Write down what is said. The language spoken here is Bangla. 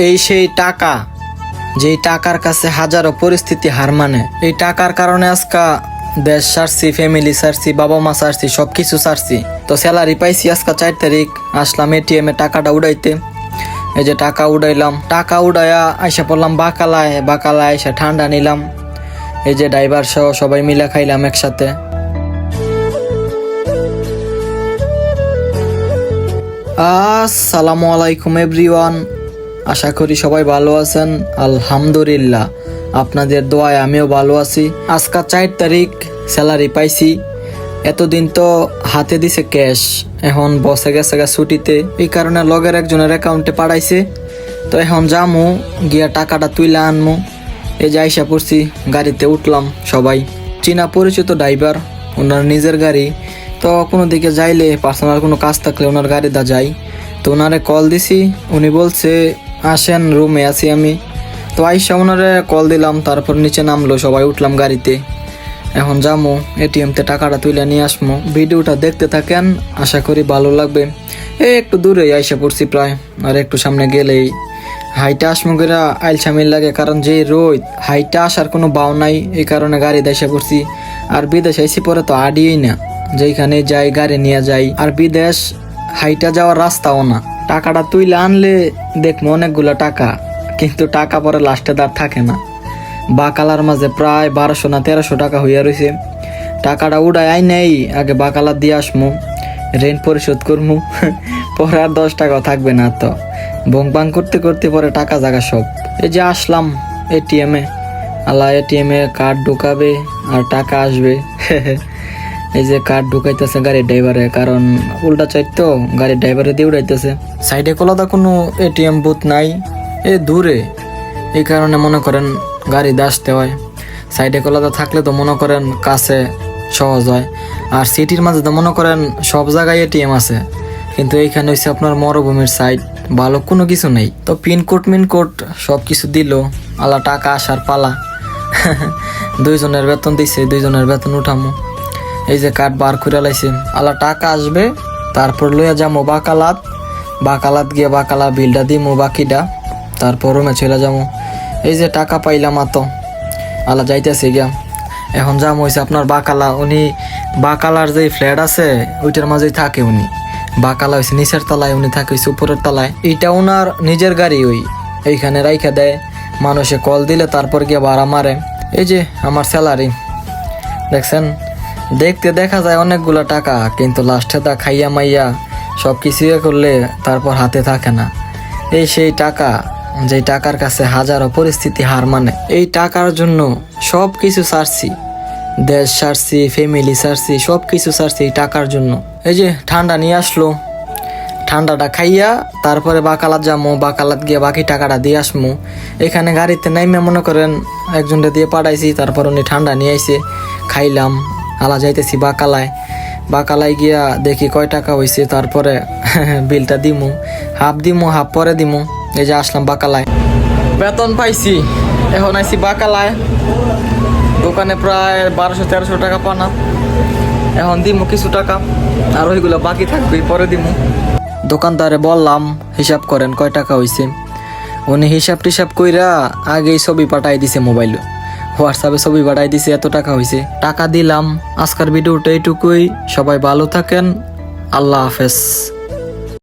এই সেই টাকা, যেই টাকার কাছে হাজারো পরিস্থিতি হার মানে। এই টাকার কারণে আজকা দেশ ছাড়ছি, ফ্যামিলি ছাড়ছি, বাবা মা ছাড়ছি, সবকিছু ছাড়ছি। তো স্যালারি পাইছি আজকা 4 তারিখ, আসলাম ATM এ টাকাটা উড়াইতে। এই যে টাকা উড়াইলাম, টাকা উড়াইয়া আইসা পড়লাম বাকালায়। বাকালায় আইসা ঠান্ডা নিলাম, এই যে ড্রাইভার সহ সবাই মিলে খাইলাম একসাথে। আসসালামু আলাইকুম এভরিওয়ান, আশা করি সবাই ভালো আছেন। আলহামদুলিল্লাহ, আপনাদের দোয়ায় আমিও ভালো আছি। আজকা 4 তারিখ, স্যালারি পাইছি। এতদিন তো হাতে দিছে ক্যাশ, এখন বসে গেছে ছুটিতে, এই কারণে লগের একজনের অ্যাকাউন্টে পাঠাইছে। তো এখন যামু গিয়া টাকাটা তুইলা আনমু। এই যে আইসা পড়ছি, গাড়িতে উঠলাম। সবাই চীনা পরিচিত ড্রাইভার, ওনার নিজের গাড়ি। তো কোনো দিকে যাইলে পার্সোনাল কোনো কাজ থাকলে ওনার গাড়িটা যাই। তো ওনারে কল দিছি, উনি বলছে আসেন, রুমে আছি আমি। তো আইসা ওনারে কল দিলাম, তারপর নিচে নামলো, সবাই উঠলাম গাড়িতে। এখন যামো ATM তে টাকাটা তুলে নিয়ে আসমো। ভিডিওটা দেখতে থাকেন, আশা করি ভালো লাগবে। একটু দূরে আইসা পড়ছি প্রায়, আর একটু সামনে গেলেই হাইটা আসমো করে আইলসামিল লাগে, কারণ যে রোদ, হাইটা আসার কোনো বাও নাই, এই কারণে গাড়ি দেশে পড়ছি। আর বিদেশ আইসি পরে তো আডিই না, যেখানে যাই গাড়ি নিয়ে যাই। আর বিদেশ হাইটা যাওয়ার রাস্তাও না। টাকাটা তুইলে আনলে দেখবো অনেকগুলো টাকা, কিন্তু টাকা পরে লাস্টে দাঁড় থাকে না। বাকালার মাঝে প্রায় 1200 না 1300 টাকা হইয়া রয়েছে। টাকাটা উড়াই আই নেই, আগে বাকালা দিয়ে আসমু, রেন্ট পরিশোধ করমু, পরে আর 10 টাকাও থাকবে না। তো বং বাং করতে করতে পরে টাকা জায়গা সব। এই যে আসলাম ATM এ, আল্লাহ ATM এ কার্ড ঢুকাবে আর টাকা আসবে। এই যে কার্ড ঢুকাইতেছে গাড়ির ড্রাইভারে, কারণ উল্টা চাইত তো গাড়ির ড্রাইভারে দিয়ে উড়াইতেছে। সাইডে কোলাদা কোনো ATM বুথ নাই, দূরে, এই কারণে মনে করেন গাড়ি আসতে হয়। সাইডে কোলাদা থাকলে তো মনে করেন কাছে সহজ হয়। আর সিটির মাঝে তো মনে করেন সব জায়গায় ATM আছে, কিন্তু এইখানে হচ্ছে আপনার মরুভূমির সাইড, ভালো কোনো কিছু নেই। তো পিনকোড মিনকোড সব কিছু দিল, আল্লাহ টাকা আসার পালা। 2 জনের বেতন দিছে, 2 জনের বেতন উঠামো। এই যে কার্ড বার করে লাইছে, আল্লাহ টাকা আসবে, তারপর লইয়া যাবো বাকালাত। বাকালাত গিয়ে বাকালা বিলটা দিমু বাকিটা, তারপর রুমে চলে যাবো। এই যে টাকা পাইলাম আত, আল্লাহ যাইতেছে গিয়া। এখন যাবো হয়েছে আপনার বাকালা। উনি বাকালার যে ফ্ল্যাট আছে ওইটার মাঝেই থাকে। উনি বাকালা হয়েছে নিচের তলায়, উনি থাকে হয়েছে উপরের তলায়। এইটা ওনার নিজের গাড়ি, এইখানে রাইখা দেয়, মানুষে কল দিলে তারপর গিয়ে ভাড়া মারে। এই যে আমার স্যালারি দেখছেন, দেখতে দেখা যায় অনেকগুলো টাকা, কিন্তু লাস্টে তা খাইয়া মাইয়া সব কিছু করলে তারপর হাতে থাকে না। এই সেই টাকা, যে টাকার কাছে হাজারো পরিস্থিতি হার মানে। এই টাকার জন্য সব কিছু ছাড়ছি, দেশ ছাড়ছি, ফ্যামিলি ছাড়ছি, সব কিছু ছাড়ছি এই টাকার জন্য। এই যে ঠান্ডা নিয়ে আসলো, ঠান্ডাটা খাইয়া তারপরে বাকালাত যাবো। বাকালাত গিয়ে বাকি টাকাটা দিয়ে আসমু। এখানে গাড়িতে নাইমে মনে করেন একজনটা দিয়ে পাঠাইছি, তারপর উনি ঠান্ডা নিয়ে আইছে, খাইলাম। আলা যাইতেছি বাকালায়। বাকালায় গিয়া দেখি কয় টাকা হয়েছে, তারপরে বিলটা দিমু, হাফ দিমু হাফ পরে দিমু। এই যে আসলাম বাকালায়, বেতন পাইছি, এখন আইছি বাকালায়। দোকানে প্রায় 1200-1300 টাকা পানা, এখন দিমু কিছু টাকা, আর ওইগুলো বাকি থাকবে পরে দিমু। দোকানদারে বললাম হিসাব করেন কয় টাকা হয়েছে। উনি হিসাব টিসাব কইরা আগেই ছবি পাঠাই দিছে, মোবাইলে হোয়াটসঅ্যাপে ছবি পাঠাই দিছে, এত টাকা হয়েছে। টাকা দিলাম। আজকের ভিডিওটা এইটুকুই, সবাই ভালো থাকেন, আল্লাহ হাফেজ।